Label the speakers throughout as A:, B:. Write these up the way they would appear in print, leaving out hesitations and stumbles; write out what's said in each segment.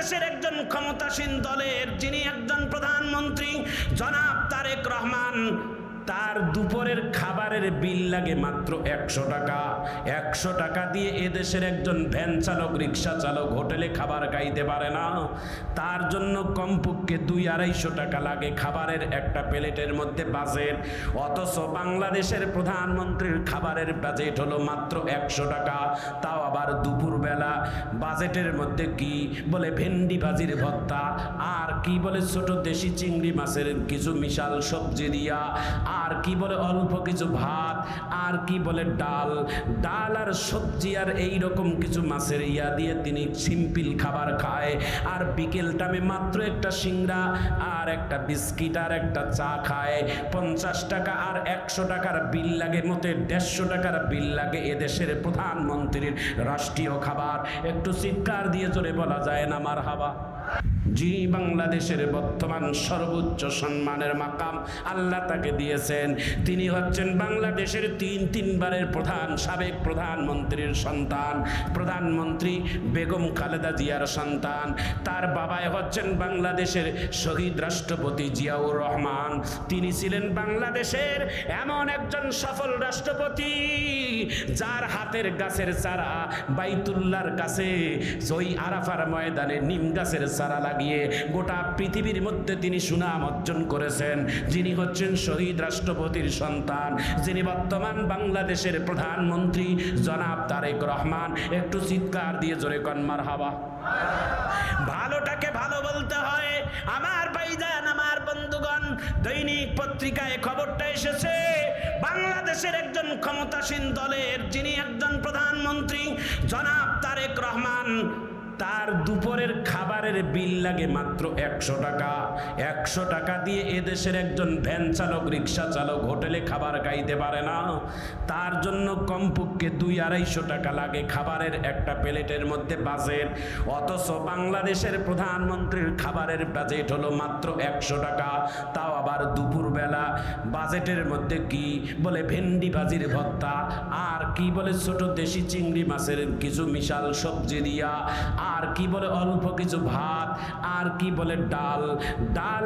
A: বাংলাদেশের একজন ক্ষমতাসীন দলের যিনি একজন প্রধানমন্ত্রী জনাব তারেক রহমান, তার দুপুরের খাবারের বিল লাগে মাত্র 100 টাকা। 100 টাকা দিয়ে এদেশের একজন ভ্যান চালক, রিক্সা চালক হোটেলে খাবার খাইতে পারে না। তার জন্য কমপক্ষে 200-250 টাকা লাগে খাবারের একটা প্লেটের মধ্যে বাজেট। অথচ বাংলাদেশের প্রধানমন্ত্রীর খাবারের বাজেট হলো মাত্র 100 টাকা। তাও আবার দুপুরবেলা বাজেটের মধ্যে কি বলে ভেন্ডি ভাজির ভর্তা, আর কি বলে ছোট দেশি চিংড়ি মাছের কিছু মিশাল সবজি দিয়া, আর কি বলে অল্প কিছু ভাত, আর কি বলে ডাল আর সবজি, আর এই রকম কিছু মাছের ইয়া দিয়ে তিনি সিম্পল খাবার খায়। আর বিকেল টাইমে মাত্র একটা সিংড়া আর একটা বিস্কিট আর একটা চা খায়। 50 টাকা আর 100 টাকার বিল লাগে, মতে 150 টাকার বিল লাগে এদেশের প্রধানমন্ত্রীর রাষ্ট্রীয় খাবার। একটু চিৎকার দিয়ে জোরে বলা যায় না মারহাবা? জি, বাংলাদেশের বর্তমান সর্বোচ্চ সম্মানের মাকাম আল্লাহ তাকে দিয়েছেন। তিনি হচ্ছেন বাংলাদেশের তিনবারের সাবেক প্রধানমন্ত্রীর সন্তান, প্রধানমন্ত্রী বেগম খালেদা জিয়ার সন্তান। তার বাবাই হচ্ছেন বাংলাদেশের শহীদ রাষ্ট্রপতি জিয়াউর রহমান। তিনি ছিলেন বাংলাদেশের এমন একজন সফল রাষ্ট্রপতি যার হাতের গাছের চারা বাইতুল্লাহর কাছে ওই আরাফার ময়দানে নিম গাছের চারা লাগিয়ে গোটা পৃথিবীর মধ্যে তিনি সুনাম অর্জন করেছেন। যিনি হচ্ছেন শহীদ রাষ্ট্রপতির সন্তান, যিনি বর্তমান বাংলাদেশের প্রধানমন্ত্রী জনাব তারেক রহমান। একটু চিৎকার দিয়ে জোরে কন মারহাবা। ভালোটাকে ভালো বলতে হয় আমার ভাইজান, আমার বন্ধুগণ। দৈনিক পত্রিকায় খবরটা এসেছে, বাংলাদেশের একজন ক্ষমতাসীন দলের যিনি একজন প্রধানমন্ত্রী জনাব তারেক রহমান, তার দুপুরের খাবারের বিল লাগে মাত্র 100 টাকা। 100 টাকা দিয়ে এদেশের একজন ভ্যান চালক, রিক্সা চালক হোটেলে খাবার খাইতে পারে না। তার জন্য কমপক্ষে 200-250 টাকা লাগে খাবারের একটা প্লেটের মধ্যে বাজেট। অথচ বাংলাদেশের প্রধানমন্ত্রীর খাবারের বাজেট হলো মাত্র 100 টাকা। তাও আবার দুপুরবেলা বাজেটের মধ্যে কি বলে ভেন্ডি ভাজির ভর্তা, আর কি বলে ছোট দেশি চিংড়ি মাছের কিছু মিশাল সবজি দিয়া, আর কি বলে অল্প কিছু ভাত, আর কি বলে ডাল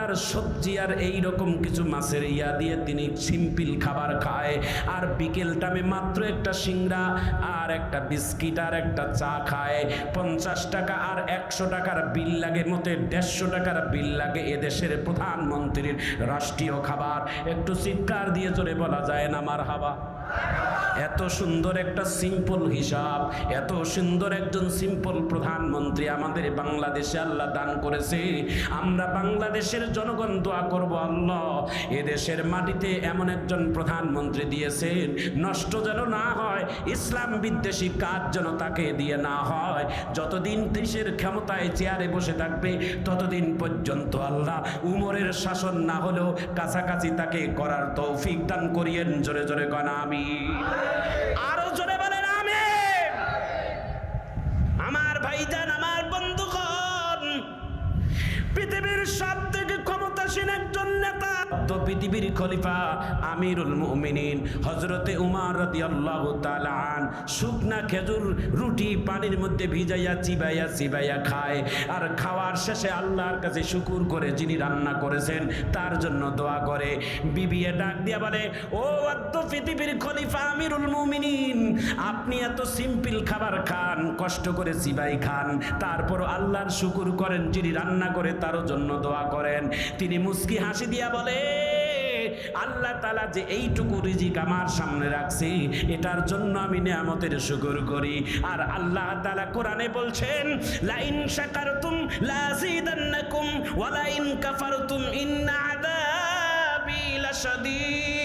A: আর সবজি, আর এই রকম কিছু মাছের ইয়া দিয়ে তিনি সিম্পল খাবার খায়। আর বিকেল টাইমে মাত্র একটা সিংড়া আর একটা বিস্কিট আর একটা চা খায়। 50 টাকা আর 100 টাকার বিল লাগে, মতে 150 টাকার বিল লাগে এদেশের প্রধানমন্ত্রীর রাষ্ট্রীয় খাবার। একটু চিৎকার দিয়ে জোরে বলা যায় না মারহাবা? এত সুন্দর একটা সিম্পল হিসাব, এত সুন্দর একজন সিম্পল প্রধানমন্ত্রী আমাদের বাংলাদেশে আল্লাহ দান করেছে। আমরা বাংলাদেশের জনগণ দোয়া করব, আল্লাহ এদেশের মাটিতে এমন একজন প্রধানমন্ত্রী দিয়েছেন, নষ্ট যেন না হয়, ইসলাম বিদ্বেষী কাজ যেন তাকে দিয়ে না হয়। যতদিন দেশের ক্ষমতায় চেয়ারে বসে থাকবে ততদিন পর্যন্ত আল্লাহ উমরের শাসন না হলেও কাছাকাছি তাকে করার তৌফিক দান করিয়েন। জোরে জোরে কন আমিন। আরো জোরে বলেন আমিন। আমার ভাইজান, আমার বন্ধুগণ, পৃথিবীর সবথেকে ক্ষমতাসীন একজন নেতা, পৃথিবীর খলিফা আমিরুল মুমিনিন হযরতে উমর রাদিয়াল্লাহু তাআলা আন শুকনা খেজুর রুটি পানির মধ্যে ভিজাইয়া চিবাইয়া খায়। আর খাওয়ার শেষে আল্লাহর কাছে শুকর করে যিনি রান্না করেছেন তার জন্য দোয়া করে। বিবিয়ে ডাক দিয়া বলে, ও আদ্য পৃথিবীর খলিফা আমিরুল মুমিনিন, আপনি এত সিম্পল খাবার খান, কষ্ট করে চিবাই খান, তারপর আল্লাহর শুকর করেন, যিনি রান্না করে তারও জন্য দোয়া করেন। তিনি মুস্কি হাসি দিয়া বলে, আল্লাহ তাআলা যে এইটুকু রিজিক আমার সামনে রাখছে এটার জন্য আমি নিয়ামতের শুকর করি। আর আল্লাহ তাআলা কোরআনে বলছেন, লা ইন শাকারতুম লাযিদান্নাকুম ওয়া লা ইন কাফারতুম ইন্না আযাবি লাশাদীদ।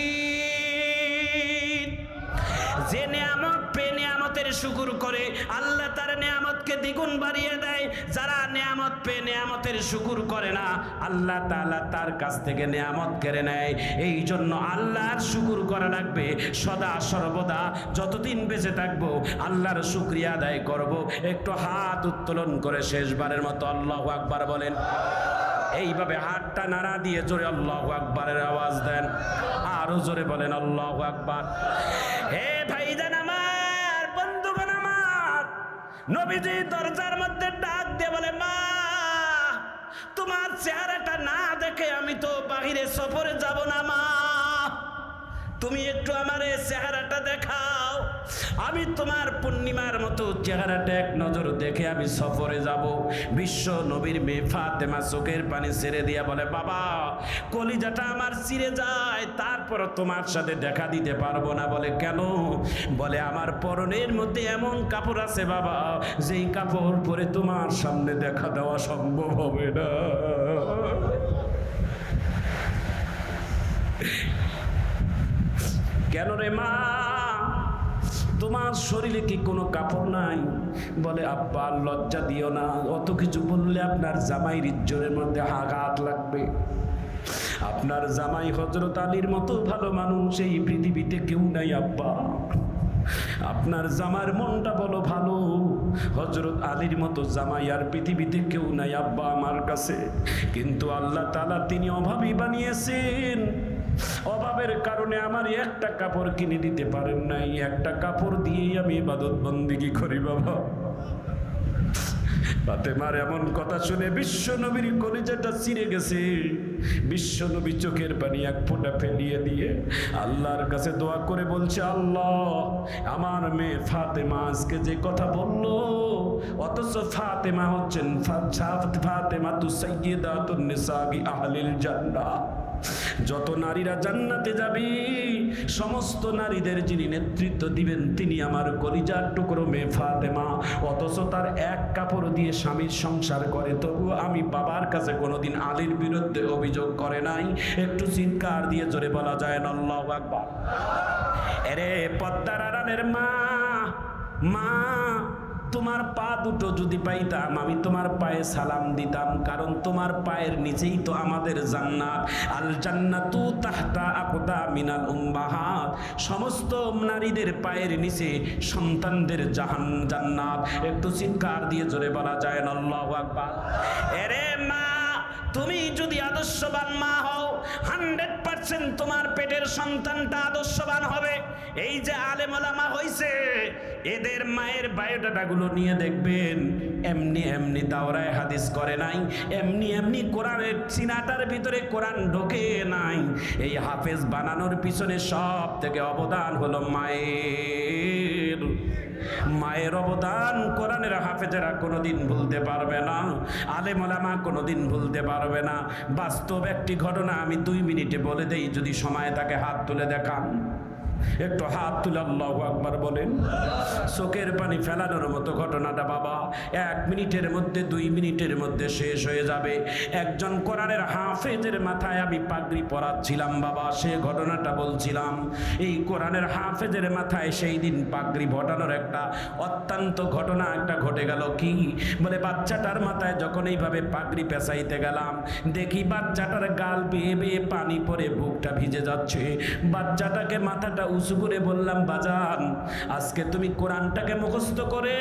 A: যে নিয়ামত পেয়ে নিয়ামতের শুকর করে আল্লাহ তার নিয়ামতকে দ্বিগুণ বাড়িয়ে দেয়। যারা নিয়ামত পেয়ে নিয়ামতের শুকর করে না, আল্লাহ তাআলা তার কাছ থেকে নিয়ামত কেড়ে নেয়। এই জন্য আল্লাহর শুকর করা লাগবে সদা সর্বদা। যতদিন বেঁচে থাকবো আল্লাহর শুকরিয়া আদায় করব। একটু হাত উত্তোলন করে শেষবারের মতো আল্লাহু আকবার বলেন। এইভাবে হাতটা নাড়া দিয়ে জোরে আল্লাহু আকবারের আওয়াজ দেন। আরো জোরে বলেন আল্লাহু আকবার। হে ভাইজান আমার, বন্ধুগণ আমার, নবীজি দরজার মধ্যে ডাক দিয়ে বলে, মা চেহারাটা না দেখে আমি তো বাহিরে সফরে যাব না মা, তুমি একটু আমার এই চেহারাটা দেখাও, আমি তোমার পূর্ণিমার মতো চেহারাটা এক নজর দেখে আমি সফরে যাব। বিশ্ব নবীর মেয়ে ফাতেমা চোখের পানি ছেড়ে দিয়া বলে, বাবা কলিজাটা আমার ছিঁড়ে যায়, তারপর তোমার সাথে দেখা দিতে পারবো না। বলে কেন? বলে আমার পরনের মধ্যে এমন কাপড় আছে বাবা, যেই কাপড় পরে তোমার সামনে দেখা দেওয়া সম্ভব হবে না। কেন রে মা, তোমার শরীরে কি কোনো কাপড় নাই? বলে আব্বা লজ্জা দিও না, অত কিছু বললে আপনার জামাইর ইজ্জতের মধ্যে আঘাত লাগবে। আপনার জামাই হযরত আলীর মতো ভালো মানুষ এই পৃথিবীতে কেউ নাই আব্বা। আপনার জামার মনটা বলো ভালো, হযরত আলীর মতো জামাই আর পৃথিবীতে কেউ নাই আব্বা আমার কাছে। কিন্তু আল্লাহ তাআলা তিনি অভাবী বানিয়েছেন, অভাবের কারণে আমার একটা কাপড় কিনে দিতে পারেন নাই, একটা কাপড় দিয়েই আমি ইবাদত বন্দেগী করি বাবা। ফাতেমার এমন কথা শুনে বিশ্ব নবীর কলিজাটা ছিঁড়ে গেছে। বিশ্ব নবী চোখের পানি এক ফোঁটা ফেলিয়ে দিয়ে আল্লাহর কাছে দোয়া করে বলছে, আল্লাহ আমার মেয়ে ফাতেমা আজকে যে কথা বললো, অথচ ফাতেমা হচ্ছেন ফাতেমা তু সাইয়্যিদাতুন নিসাবি আহলিল জান্নাহ, যত নারীরা জান্নাতে যাবে সমস্ত নারীদের যিনি নেতৃত্ব দিবেন তিনি আমার কলিজার টুকরো মেয়ে ফাতেমা। অথচ তার এক কাপড় দিয়ে স্বামীর সংসার করে, তবু আমি বাবার কাছে কোনোদিন আলীর বিরুদ্ধে অভিযোগ করে নাই। একটু চিৎকার দিয়ে জোরে বলা যায় না আল্লাহু আকবার। আরে পদ্মার আড়ালের মা, মা তোমার পা দুটো যদি পাইতাম আমি তোমার পায়ে সালাম দিতাম, কারণ তোমার পায়ের নিচেই তো আমাদের জান্নাত। আল জান্নাতু তাহতা আকদামিনাল উম্মাহাত, সমস্ত নারীদের পায়ের নিচে সন্তানদের জান্নাত। একটু চিৎকার দিয়ে জোরে বলা যায় না আল্লাহু আকবার। আরে মা তুমি যদি আদর্শবান মা হও 100% তোমার পেটের সন্তানটা আদর্শবান হবে। এই যে আলেম ওলামা হইছে এদের মায়ের বায়োডাটাগুলো নিয়ে দেখবেন, এমনি এমনি দাওরায় হাদিস করে নাই, এমনি এমনি কোরআনের সিনাটার ভিতরে কোরআন ঢোকে নাই। এই হাফেজ বানানোর পিছনে সব থেকে অবদান হলো মায়ের। মায়ের অবদান কোরআনের হাফেজেরা কোনোদিন ভুলতে পারবে না, আলেম ওলামা কোনোদিন ভুলতে পারবে না। বাস্তব একটি ঘটনা আমি 2 মিনিটে বলে দেই, যদি সময় থাকে হাত তুলে দেখান, একটু হাত তুলে আল্লাহু আকবার বলেন। চোখের পানি ফেলানোর মতো ঘটনাটা বাবা 1 মিনিটের মধ্যে 2 মিনিটের মধ্যে শেষ হয়ে যাবে। একজন কোরআনের হাফেজের মাথায় আমি পাগড়ি পরাচ্ছিলাম বাবা, সে ঘটনাটা বলছিলাম। এই কোরআনের হাফেজের মাথায় সেই দিন পাগড়ি ঘটানোর একটা অত্যন্ত ঘটনা একটা ঘটে গেল। কি বলে, বাচ্চাটার মাথায় যখন এইভাবে পাগড়ি পেঁচাইতে গেলাম, দেখি বাচ্চাটার গাল বেয়ে বেয়ে পানি পড়ে বুকটা ভিজে যাচ্ছে। বাচ্চাটাকে মাথাটা উঁচু করে বললাম, বাজান আজকে তুমি কোরআনটাকে মুখস্থ করে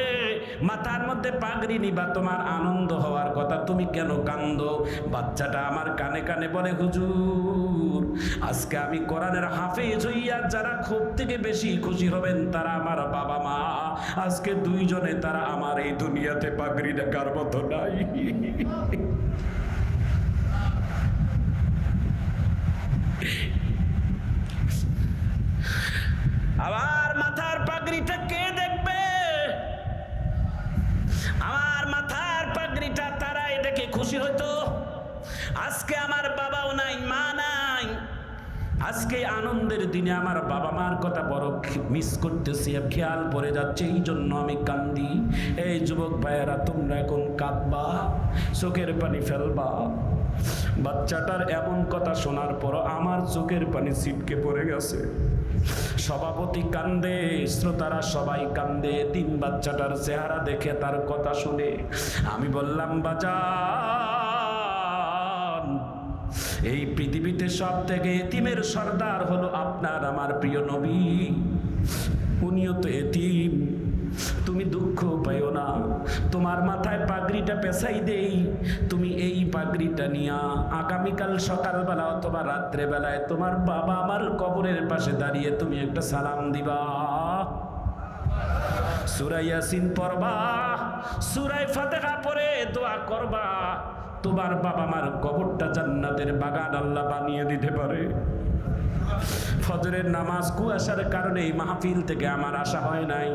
A: মাথার মধ্যে পাগড়ি নিবা, তোমার আনন্দ হওয়ার কথা, তুমি কেন কান্দো? বাচ্চাটা আমার কানে কানে বলে, হুজুর আজকে আমি কোরআনের হাফেজ হইয়া যারা খুব থেকে বেশি খুশি হবেন তারা আমার বাবা মা। আজকে 2 জনে তারা আমার এই দুনিয়াতে পাগড়ি দেখার মতো নাই। আমার মাথার পাগড়িটা কে দেখবে? আমার মাথার পাগড়িটা তারাই দেখে খুশি হতো। আজকে আমার বাবাও নাই, মা নাই। আজকে আনন্দের দিনে আমার বাবা মার কথা বড় মিস করতেছি, খেয়াল পড়ে যাচ্ছে, এই জন্য আমি কান্দি। এই যুবক ভাইয়েরা তোমরা এখন কাঁদবা, চোখের পানি ফেলবা। বাচ্চাটার এমন কথা শোনার পর আমার চোখের পানি ছিটকে পড়ে গেছে। সভাপতি কান্দে, শ্রোতারা সবাই কান্দে। 3 বাচ্চাটার চেহারা দেখে তার কথা শুনে আমি বললাম, বাজান এই পৃথিবীতে সব থেকে এতিমের সর্দার হলো আপনার আমার প্রিয় নবী, উনিও তো এতিম। তুমি দুঃখ পাইও না, তোমার মাথায় পাগড়িটা পেছাই দেই, তুমি এই পাগড়িটা নিয়া আগামীকাল সকালবেলা অথবা রাত্রে বেলায় তোমার বাবা আমার কবরের পাশে দাঁড়িয়ে তুমি একটা সালাম দিবা। সূরা ইয়াসিন পড়বা, সূরা ফাতিহা পড়ে দোয়া করবা, তোমার বাবা মার কবরটা জান্নাতের বাগান আল্লাহ বানিয়ে দিতে পারে। ফজরের নামাজ কুয়াশার কারণে এই মাহফিল থেকে আমার আশা হয় নাই।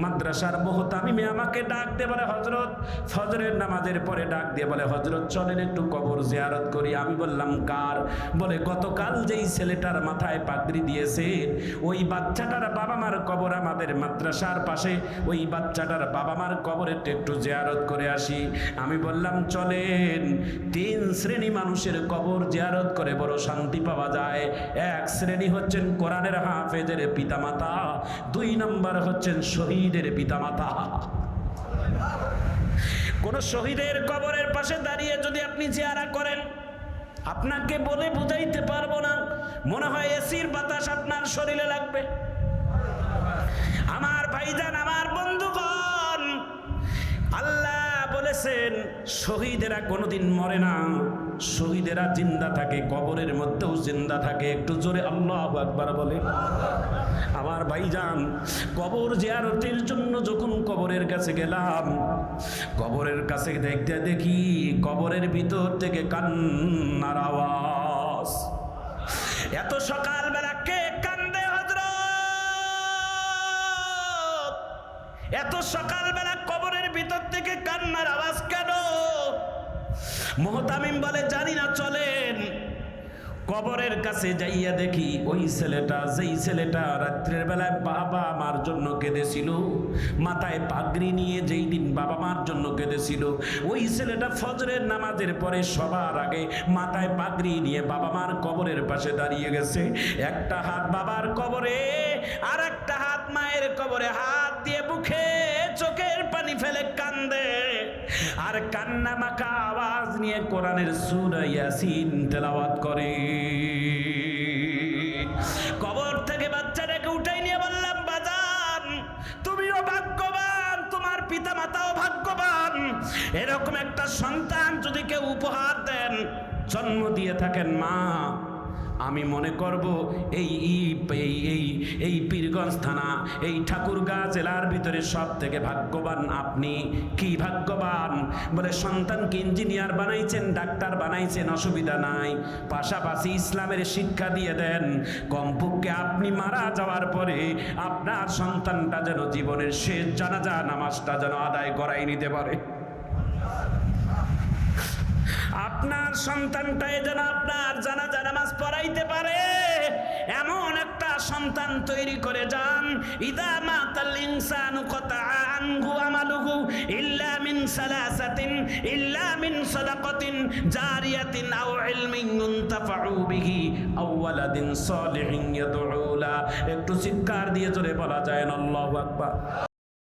A: মাদ্রাসার মুহতামিমে আমাকে ডাক দিয়ে বলে, হযরত ফজরের নামাজের পরে ডাক দিয়ে বলে, হযরত চলেন একটু কবর জিয়ারত করি। আমি বললাম কার? বলে গতকাল যেই ছেলেটার মাথায় পাগড়ি দিয়েছে ওই বাচ্চাটার বাবা মার কবর আমাদের মাদ্রাসার পাশে, ওই বাচ্চাটার বাবা মার কবরে একটু জিয়ারত করে আসি। আমি বললাম চলেন। 3 শ্রেণী মানুষের কবর জিয়ারত করে বড় শান্তি পাওয়া যায়। এক শ্রেণী হচ্ছেন কোরআনের হাফেজের পিতামাতা, 2 নম্বর হচ্ছেন শহীদের পিতামাতা। কোন শহীদের কবরের পাশে দাঁড়িয়ে যদি আপনি জিয়ারা করেন, আপনাকে বলে বুঝাইতে পারবো না, মনে হয় এসির বাতাস আপনার শরীরে লাগবে। আমার ভাইজান, আমার বন্ধুগণ, আল্লাহ বলেছেন শহীদেরা কোনোদিন মরে না, শহীদেরা জিন্দা থাকে, কবরের মধ্যেও জিন্দা থাকে। একটু জোরে আল্লাহু আকবার বলে। আমার ভাইজান, কবর জিয়ারতের জন্য যখন কবরের কাছে গেলাম, কবরের কাছে দেখতে দেখি কবরের ভিতর থেকে কান্নার আওয়াজ। এত সকালবেলা কে কান্দে হযরত? এত সকালবেলা কবরের ভিতর থেকে কান্নার আওয়াজ কেন? মুহতামিম বলে জানি না, চলেন। কবরের কাছে যাইয়া দেখি ওই ছেলেটা, যেই ছেলেটা রাত্রের বেলায় বাবা মার জন্য কেঁদেছিল, মাথায় পাগড়ি নিয়ে যেই দিন বাবা মার জন্য কেঁদেছিল, ওই ছেলেটা ফজরের নামাজের পরে সবার আগে মাথায় পাগড়ি নিয়ে বাবা মার কবরের পাশে দাঁড়িয়ে গেছে। একটা হাত বাবার কবরে, আর একটা হাত মায়ের কবরে, হাত দিয়ে মুখে চোখের পানি ফেলে কান্দে, আর কান্না মাখা আওয়াজ নিয়ে কোরআনের সূরা ইয়াসিন তেলাওয়াত করে। কবর থেকে বাচ্চাটাকে উঠাই নিয়ে বললাম, বাজান তুমিও ভাগ্যবান, তোমার পিতা মাতাও ভাগ্যবান। এরকম একটা সন্তান যদি কেউ উপহার দেন, জন্ম দিয়ে থাকেন মা, আমি মনে করব এই পীরগঞ্জ থানা, এই ঠাকুরগাঁ জেলার ভিতরে সব থেকে ভাগ্যবান আপনি। কি ভাগ্যবান? বলে সন্তানকে ইঞ্জিনিয়ার বানাইছেন, ডাক্তার বানাইছেন, অসুবিধা নাই, পাশাপাশি ইসলামের শিক্ষা দিয়ে দেন। কমপক্ষে আপনি মারা যাওয়ার পরে আপনার সন্তানটা যেন জীবনের শেষ জানাজা নামাজটা যেন আদায় করাই নিতে পারে। আপনার সন্তানটাই যেন আপনার জানাজা নামাজ পড়াইতে পারে, এমন একটা সন্তান তৈরি করে যান। ইদা মাতাল ইনসানু কাতা আনহু আমালুহু ইল্লা মিন সালাসাতিন ইল্লা মিন সাদাকাতিন জারিয়াতিন আও ইলমিন ইউনতাফাউ বিহি আও ওয়ালাদিন সালিহিন ইয়াদউ লা। একটু চিৎকার দিয়ে জোরে বলা যায় না আল্লাহু আকবার।